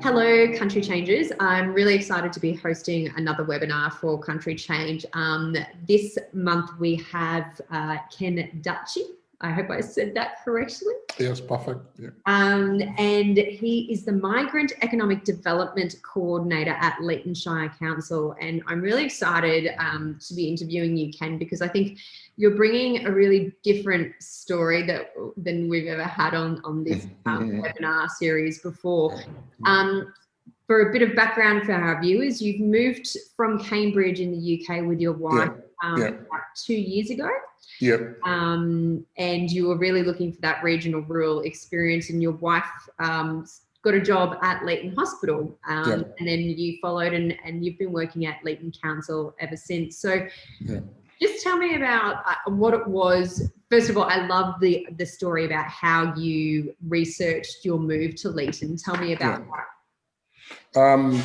Hello, Country Changers. I'm really excited to be hosting another webinar for Country Change. This month we have Ken Dachi. I hope I said that correctly. Yes, perfect. Yeah. And he is the Migrant Economic Development Co-Ordinator at Leeton Shire Council. And I'm really excited to be interviewing you, Ken, because I think you're bringing a really different story than we've ever had on this webinar series before. For a bit of background for our viewers, you've moved from Cambridge in the UK with your wife about 2 years ago. Yep. And you were really looking for that regional rural experience, and your wife got a job at Leeton Hospital, and then you followed and you've been working at Leeton Council ever since. So just tell me about what it was. First of all, I love the story about how you researched your move to Leeton. Tell me about that.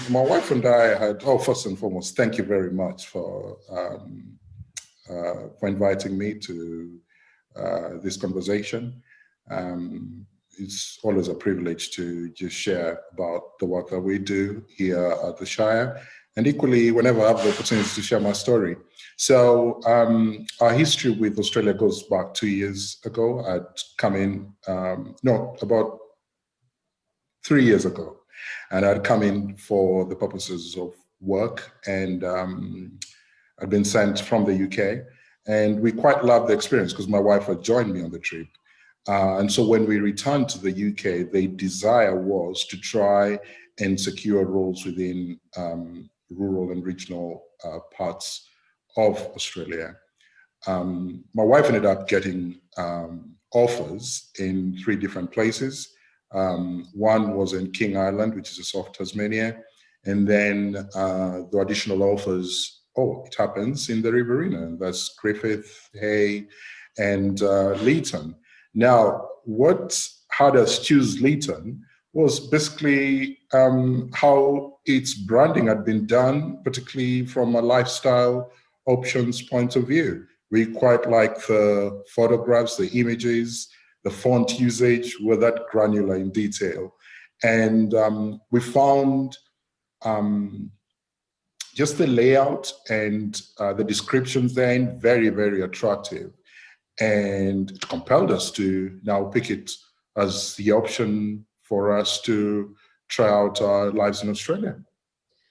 My wife and I had, first and foremost, thank you very much for inviting me to this conversation. It's always a privilege to just share about the work that we do here at the Shire, and equally whenever I have the opportunity to share my story. So our history with Australia goes back 2 years ago. I'd come in, about 3 years ago, and I'd come in for the purposes of work, and I'd been sent from the UK, and we quite loved the experience because my wife had joined me on the trip. And so when we returned to the UK, the desire was to try and secure roles within rural and regional parts of Australia. My wife ended up getting offers in 3 different places. One was in King Island, which is a South Tasmania, and then the additional offers, it happens in the Riverina. That's Griffith, Hay, and Leeton. Now, what had us choose Leeton was basically how its branding had been done, particularly from a lifestyle options point of view. We quite like the photographs, the images, the font usage were that granular in detail. And we found just the layout and the descriptions then very, very attractive. And it compelled us to now pick it as the option for us to try out our lives in Australia.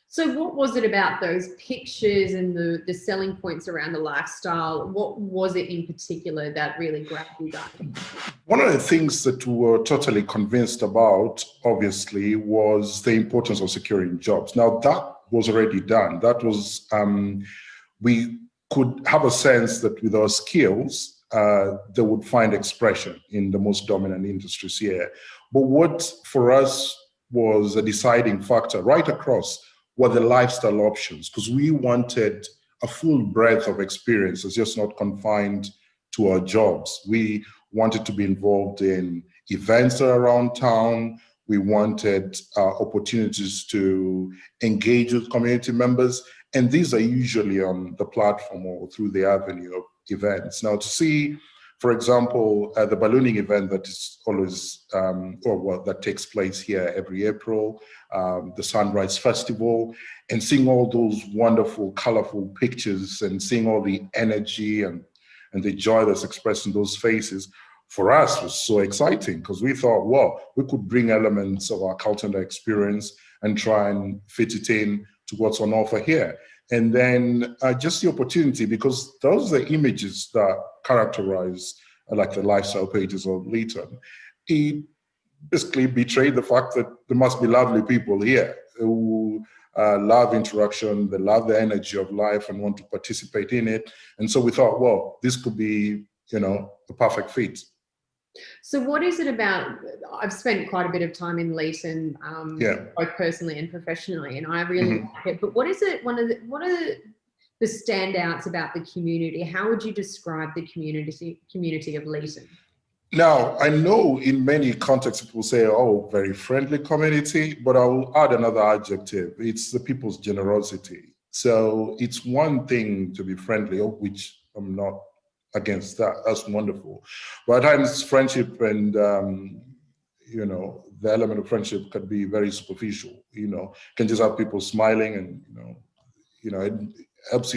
So what was it about those pictures and the selling points around the lifestyle? What was it in particular that really grabbed you guys? One of the things that we were totally convinced about, obviously, was the importance of securing jobs. Now, that was already done. That was, we could have a sense that with our skills, they would find expression in the most dominant industries here. But what for us was a deciding factor right across were the lifestyle options, because we wanted a full breadth of experiences, just not confined to our jobs. We wanted to be involved in events around town. We wanted opportunities to engage with community members. And these are usually on the platform or through the avenue of events. Now, to see, for example, the ballooning event that is always, that takes place here every April, the Sunrise Festival, and seeing all those wonderful, colorful pictures and seeing all the energy and the joy that's expressed in those faces, for us was so exciting because we thought, well, we could bring elements of our cultural experience and try and fit it in to what's on offer here. And then just the opportunity, because those are the images that characterize like the lifestyle pages of Leeton. It basically betrayed the fact that there must be lovely people here who love interaction, they love the energy of life and want to participate in it. And so we thought, well, this could be, a perfect fit. So what is it about, I've spent quite a bit of time in Leeton, both personally and professionally, and I really like it, but what is it, what are the standouts about the community? How would you describe the community of Leeton? Now, I know in many contexts people say, very friendly community, but I will add another adjective. It's the people's generosity. So it's one thing to be friendly, which I'm not against that. That's wonderful. But at times friendship and you know, the element of friendship can be very superficial, you know, can just have people smiling and, it helps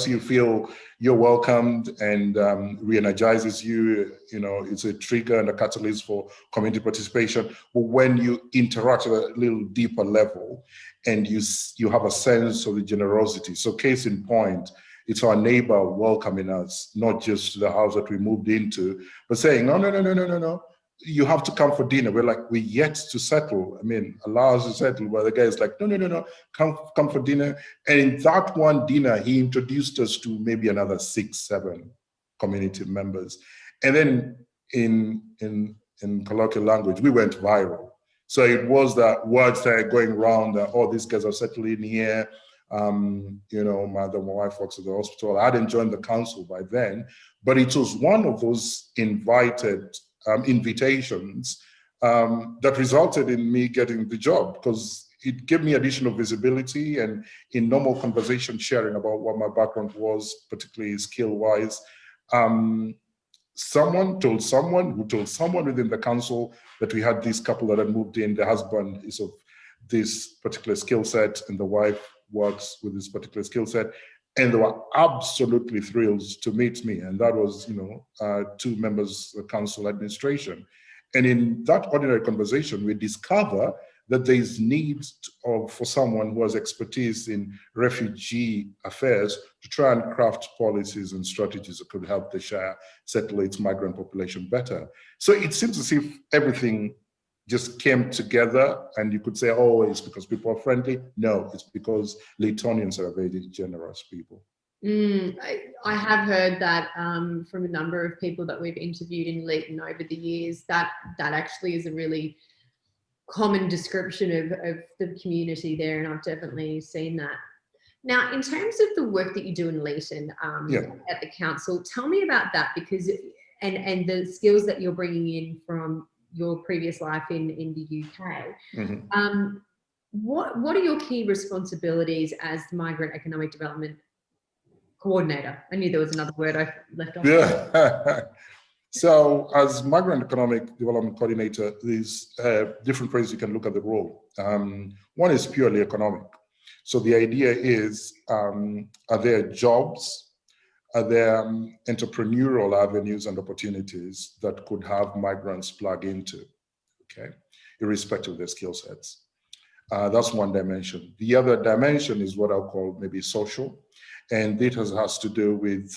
you feel you're welcomed and re-energizes you. You know, it's a trigger and a catalyst for community participation. But when you interact at a little deeper level and you have a sense of the generosity. So case in point, it's our neighbor welcoming us, not just the house that we moved into, but saying, no. You have to come for dinner. We're yet to settle. I mean, allow us to settle. But the guy is like, no, come for dinner. And in that one dinner, he introduced us to maybe another 6, 7 community members. And then in colloquial language, we went viral. So it was that word started going around that, oh, these guys are settling here. My wife works at the hospital. I hadn't joined the council by then, but it was one of those invited invitations that resulted in me getting the job, because it gave me additional visibility, and in normal conversation sharing about what my background was, particularly skill-wise, someone told someone who told someone within the council that we had this couple that had moved in. The husband is of this particular skill set and the wife works with this particular skill set. And they were absolutely thrilled to meet me. And that was, 2 members of the council administration. And in that ordinary conversation, we discover that there is need for someone who has expertise in refugee affairs to try and craft policies and strategies that could help the Shire settle its migrant population better. So it seems as if everything just came together, and you could say, oh, it's because people are friendly. No, it's because Leetonians are very generous people. I have heard that from a number of people that we've interviewed in Leeton over the years, that actually is a really common description of the community there, and I've definitely seen that. Now, in terms of the work that you do in Leeton at the council, tell me about that, because and the skills that you're bringing in from your previous life in the UK. Mm-hmm. What are your key responsibilities as the Migrant Economic Development Co-Ordinator? I knew there was another word I left off. Yeah. So as Migrant Economic Development Coordinator, there's different ways you can look at the role. One is purely economic. So the idea is, are there jobs? Are there entrepreneurial avenues and opportunities that could have migrants plug into, okay, irrespective of their skill sets? That's one dimension. The other dimension is what I'll call maybe social, and it has to do with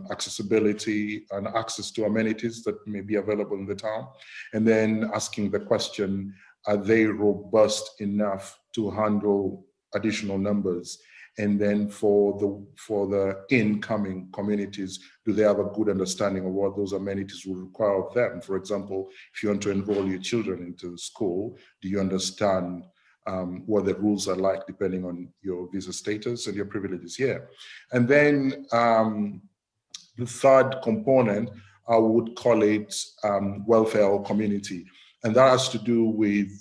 accessibility and access to amenities that may be available in the town, and then asking the question, are they robust enough to handle additional numbers? And then for the incoming communities, do they have a good understanding of what those amenities will require of them? For example, if you want to enroll your children into school, do you understand what the rules are like depending on your visa status and your privileges here? And then the third component, I would call it welfare or community. And that has to do with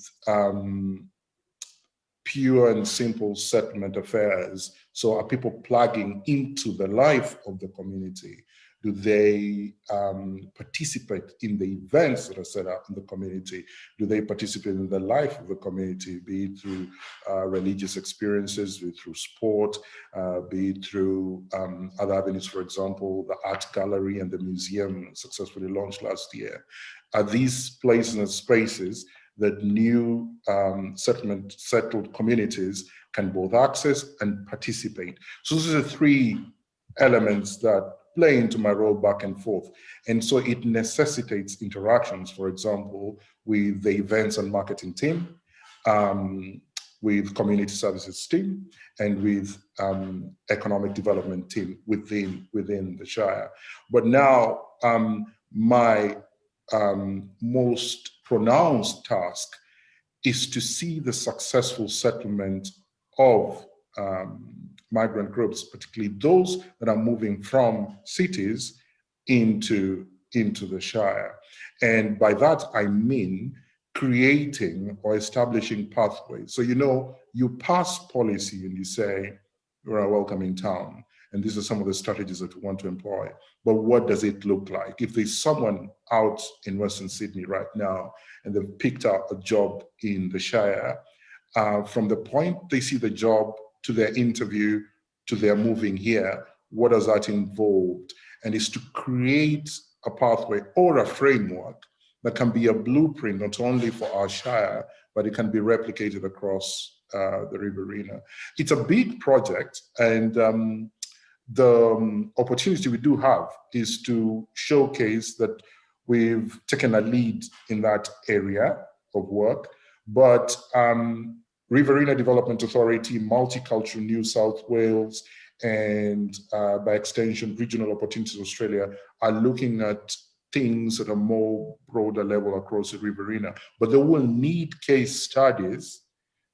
pure and simple settlement affairs. So are people plugging into the life of the community? Do they participate in the events that are set up in the community? Do they participate in the life of the community, be it through religious experiences, be it through sport, be it through other avenues? For example, the art gallery and the museum successfully launched last year. Are these places and spaces that new settled communities can both access and participate? So these are 3 elements that play into my role back and forth. And so it necessitates interactions, for example, with the events and marketing team, with community services team, and with economic development team within the Shire. But now my most pronounced task is to see the successful settlement of migrant groups, particularly those that are moving from cities into the Shire. And by that, I mean creating or establishing pathways. So, you pass policy and you say, we're a welcoming town. and these are some of the strategies that we want to employ. But what does it look like? If there's someone out in Western Sydney right now and they've picked out a job in the Shire, from the point they see the job to their interview to their moving here, what does that involve? And it's to create a pathway or a framework that can be a blueprint not only for our Shire, but it can be replicated across the Riverina. It's a big project, and the opportunity we do have is to showcase that we've taken a lead in that area of work, but Riverina Development Authority, Multicultural New South Wales, and by extension, Regional Opportunities Australia are looking at things at a more broader level across the Riverina, but they will need case studies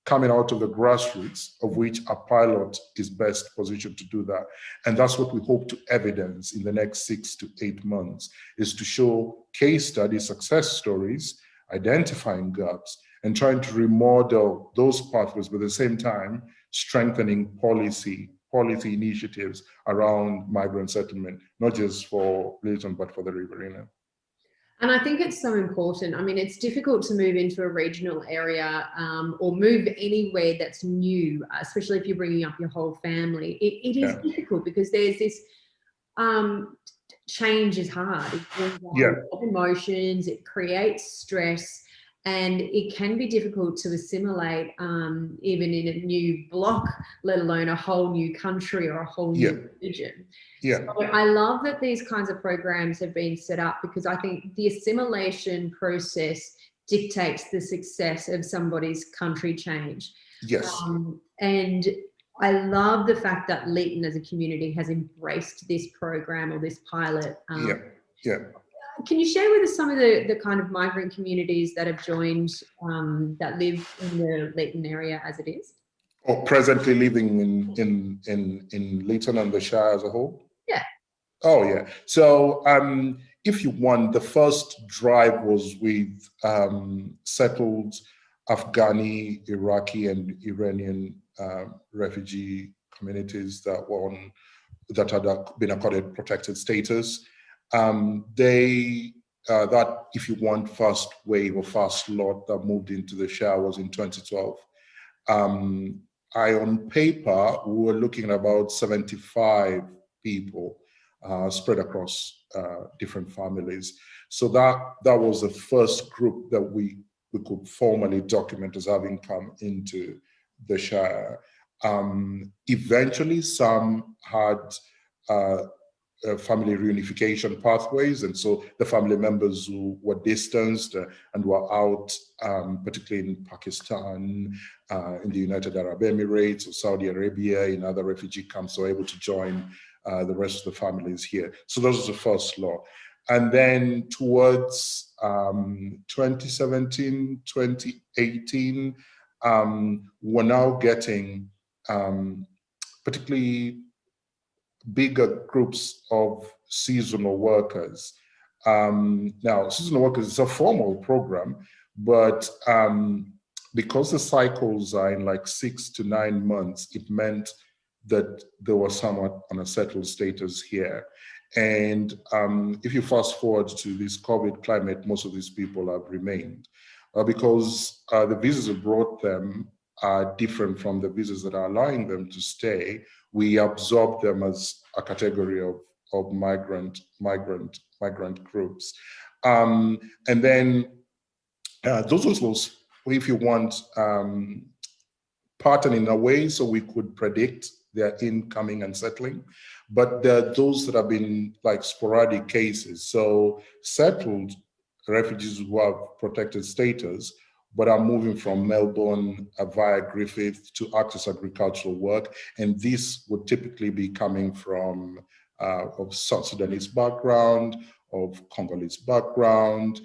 coming out of the grassroots, of which a pilot is best positioned to do that. And that's what we hope to evidence in the next 6 to 8 months, is to show case studies, success stories, identifying gaps, and trying to remodel those pathways, but at the same time, strengthening policy initiatives around migrant settlement, not just for Leeton, but for the Riverina. And I think it's so important. I mean, it's difficult to move into a regional area or move anywhere that's new, especially if you're bringing up your whole family. It is difficult because there's this change is hard. It brings a lot of emotions, it creates stress, and it can be difficult to assimilate even in a new block, let alone a whole new country or a whole new region. So I love that these kinds of programs have been set up, because I think the assimilation process dictates the success of somebody's country change. And I love the fact that Leeton as a community has embraced this program or this pilot. Can you share with us some of the kind of migrant communities that have joined, that live in the Leeton area as it is? Or presently living in Leeton and the Shire as a whole? Yeah. Oh, yeah. So if you want, the first drive was with settled Afghani, Iraqi, and Iranian refugee communities that had been accorded protected status. That, if you want, first wave or first lot that moved into the Shire was in 2012. On paper, we were looking at about 75 people spread across different families. So that was the first group that we could formally document as having come into the Shire. Eventually, some had family reunification pathways, and so the family members who were distanced and were out, particularly in Pakistan, in the United Arab Emirates or Saudi Arabia, in other refugee camps, were able to join the rest of the families here. So that was the first law. And then towards 2017, 2018, we're now getting particularly bigger groups of seasonal workers. Now, seasonal workers is a formal program, but because the cycles are in like 6 to 9 months, it meant that there was somewhat on a settled status here. And if you fast forward to this COVID climate, most of these people have remained because the visas that brought them are different from the visas that are allowing them to stay. We absorb them as a category of migrant groups. And then those also, if you want, pattern in a way so we could predict their incoming and settling. But there are those that have been like sporadic cases. So settled refugees who have protected status, but are moving from Melbourne via Griffith to access agricultural work. And this would typically be coming from of South Sudanese background, of Congolese background.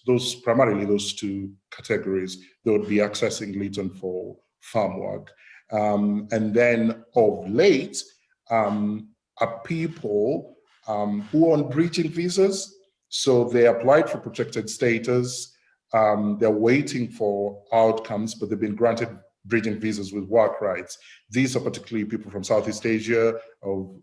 Those primarily those two categories, they would be accessing Leeton for farm work. And then of late, are people who are on bridging visas. So they applied for protected status. They're waiting for outcomes, but they've been granted bridging visas with work rights. These are particularly people from Southeast Asia, of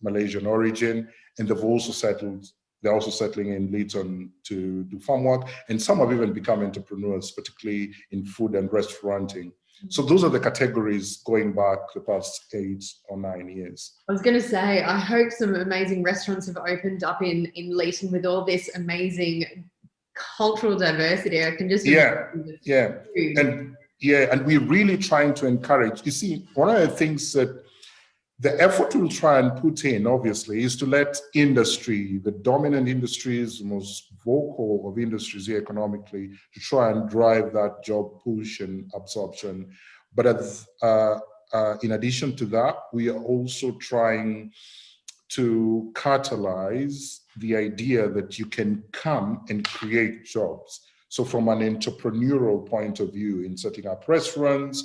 Malaysian origin, and they're also settling in Leeton to do farm work, and some have even become entrepreneurs, particularly in food and restauranting. So those are the categories going back the past 8 or 9 years. I was going to say, I hope some amazing restaurants have opened up in Leeton with all this amazing cultural diversity. I can just and we're really trying to encourage. You see, one of the things that the effort we'll try and put in, obviously, is to let industry, the dominant industries, the most vocal of industries here economically, to try and drive that job push and absorption. But in addition to that, we are also trying to catalyze the idea that you can come and create jobs. So from an entrepreneurial point of view, in setting up restaurants,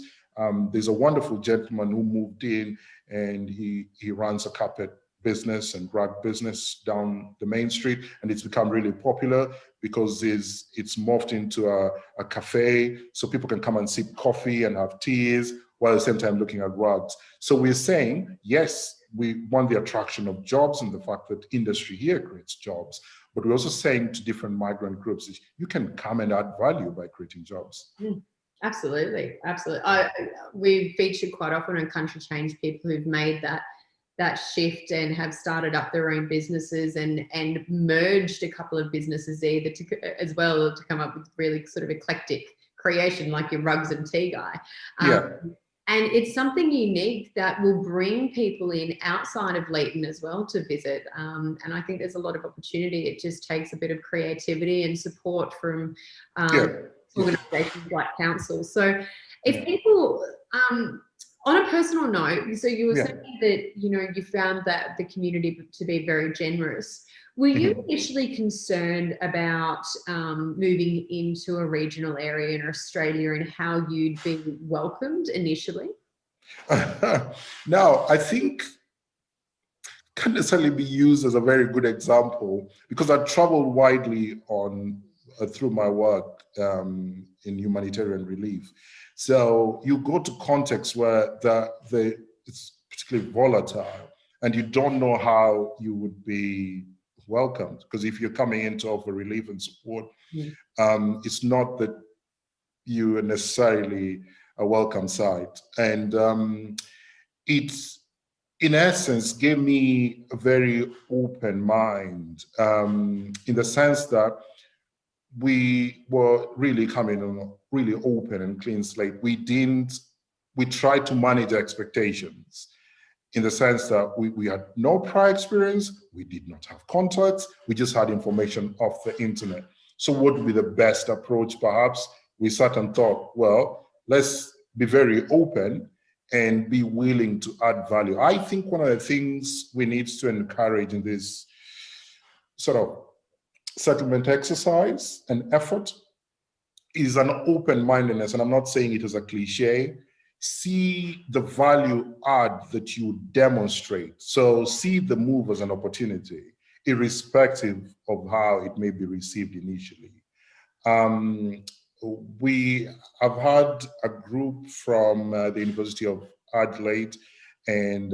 there's a wonderful gentleman who moved in, and he runs a carpet business and rug business down the main street, and it's become really popular because it's morphed into a cafe, so people can come and sip coffee and have teas while at the same time looking at rugs. So we're saying, yes, we want the attraction of jobs and the fact that industry here creates jobs, but we're also saying to different migrant groups, you can come and add value by creating jobs. Absolutely, absolutely. We featured quite often on Country Change people who've made that shift and have started up their own businesses and merged a couple of businesses either as well to come up with really sort of eclectic creation, like your rugs and tea guy. And it's something unique that will bring people in outside of Leeton as well to visit. And I think there's a lot of opportunity. It just takes a bit of creativity and support from organisations like council. So if people, on a personal note, so you were saying that, you found that the community to be very generous. Were you initially concerned about moving into a regional area in Australia and how you'd be welcomed initially? No, I think can't necessarily be used as a very good example because I traveled widely through my work in humanitarian relief. So you go to contexts where it's particularly volatile and you don't know how you would be welcomed, because if you're coming in to offer relief and support, it's not that you are necessarily a welcome sight. And it's, in essence, gave me a very open mind in the sense that we were really coming on a really open and clean slate. We tried to manage expectations in the sense that we had no prior experience, we did not have contacts, we just had information off the internet. So what would be the best approach? Perhaps we sat and thought, well, let's be very open and be willing to add value. I think one of the things we need to encourage in this sort of settlement exercise and effort is an open-mindedness, and I'm not saying it as a cliche. See the value add that you demonstrate. So see the move as an opportunity, irrespective of how it may be received initially. We have had a group from the University of Adelaide and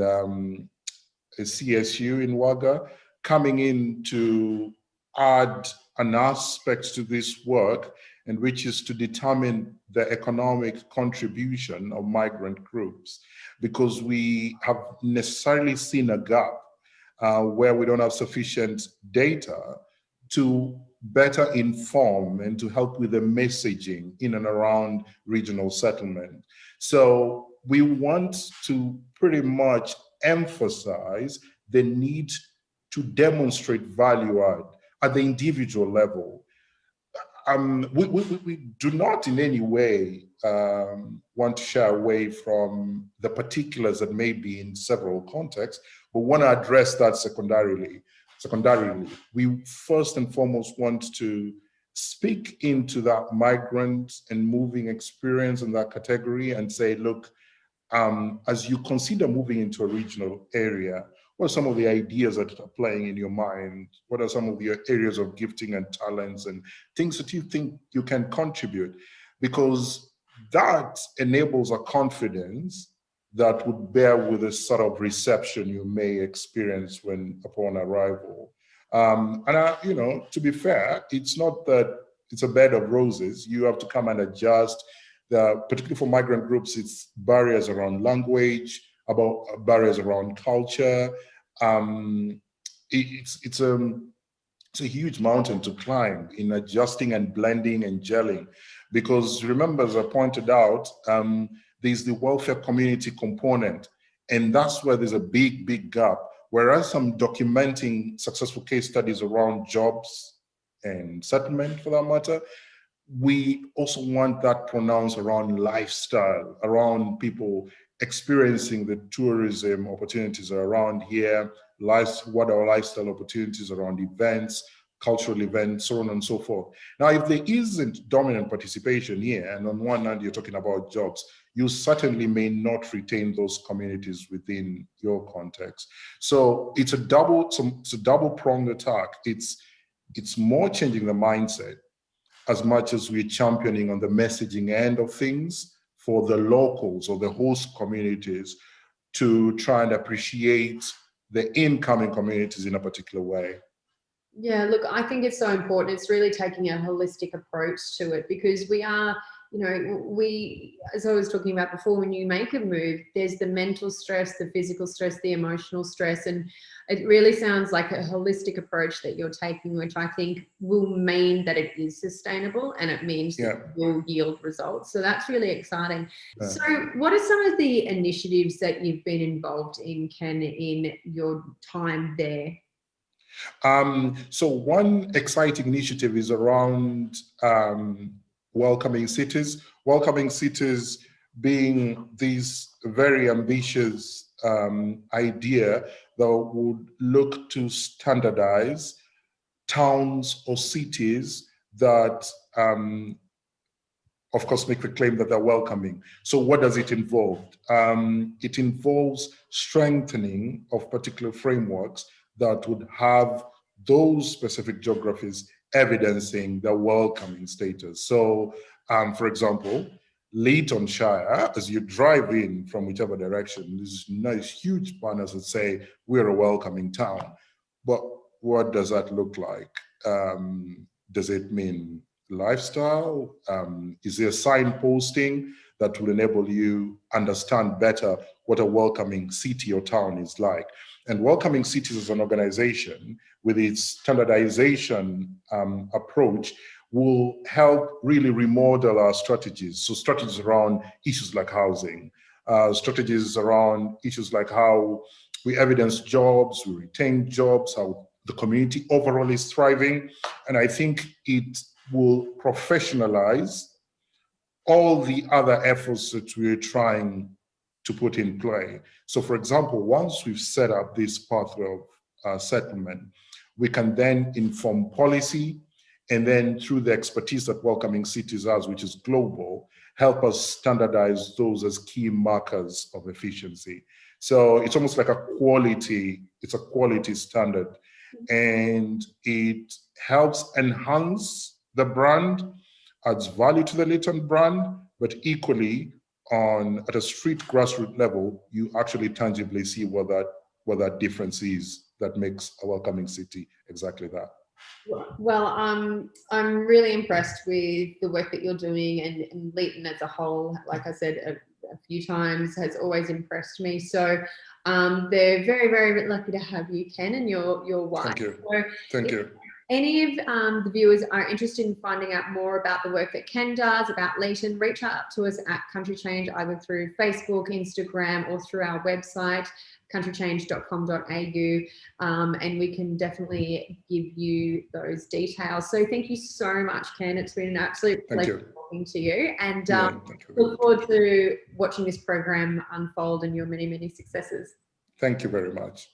CSU in Wagga coming in to add an aspect to this work, and which is to determine the economic contribution of migrant groups, because we have necessarily seen a gap where we don't have sufficient data to better inform and to help with the messaging in and around regional settlement. So we want to pretty much emphasize the need to demonstrate value add at the individual level. We do not in any way want to shy away from the particulars that may be in several contexts, but want to address that secondarily. We first and foremost want to speak into that migrant and moving experience in that category and say, look, as you consider moving into a regional area, what are some of the ideas that are playing in your mind? What are some of your areas of gifting and talents and things that you think you can contribute? Because that enables a confidence that would bear with the sort of reception you may experience upon arrival. You know, to be fair, it's not that it's a bed of roses. You have to come and adjust. Particularly for migrant groups, it's barriers around language, about barriers around culture. It's a huge mountain to climb in adjusting and blending and gelling. Because remember, as I pointed out, there's the welfare community component, and that's where there's a big, big gap. Whereas I'm documenting successful case studies around jobs and settlement, for that matter, we also want that pronounced around lifestyle, around people experiencing the tourism opportunities around here, what are lifestyle opportunities around events, cultural events, so on and so forth. Now, if there isn't dominant participation here, and on one hand you're talking about jobs, you certainly may not retain those communities within your context. So it's a double-pronged attack. It's more changing the mindset as much as we're championing on the messaging end of things for the locals or the host communities to try and appreciate the incoming communities in a particular way. Yeah, look, I think it's so important. It's really taking a holistic approach to it, because we are, you know, as I was talking about before, when you make a move, there's the mental stress, the physical stress, the emotional stress, and it really sounds like a holistic approach that you're taking, which I think will mean that it is sustainable, and it means that it will yield results. So that's really exciting. Yeah. So what are some of the initiatives that you've been involved in, Ken, in your time there? So one exciting initiative is around welcoming cities. Welcoming cities being this very ambitious idea that would look to standardize towns or cities that, of course, make the claim that they're welcoming. So what does it involve? It involves strengthening of particular frameworks that would have those specific geographies evidencing the welcoming status. So, for example, Leeton Shire, as you drive in from whichever direction, there's nice huge banners that say, we're a welcoming town. But what does that look like? Does it mean lifestyle? Is there signposting that will enable you understand better what a welcoming city or town is like? And Welcoming Cities as an organization, with its standardization approach, will help really remodel our strategies. So strategies around issues like housing, strategies around issues like how we evidence jobs, we retain jobs, how the community overall is thriving. And I think it will professionalize all the other efforts that we're trying to put in play. So for example, once we've set up this pathway of settlement, we can then inform policy, and then through the expertise that Welcoming Cities has, which is global, help us standardize those as key markers of efficiency. So it's almost like it's a quality standard, and it helps enhance the brand, adds value to the Leeton brand, but equally at a street grassroots level, you actually tangibly see what that difference is that makes a welcoming city exactly that. Well, I'm really impressed with the work that you're doing, and Leeton as a whole, like I said a few times, has always impressed me. So they're very, very lucky to have you, Ken, and your wife. Thank you. So Thank you. Any of the viewers are interested in finding out more about the work that Ken does, about Leeton, reach out to us at Country Change, either through Facebook, Instagram, or through our website, countrychange.com.au, and we can definitely give you those details. So thank you so much, Ken. It's been an absolute pleasure talking to you, and look forward to watching this program unfold and your many, many successes. Thank you very much.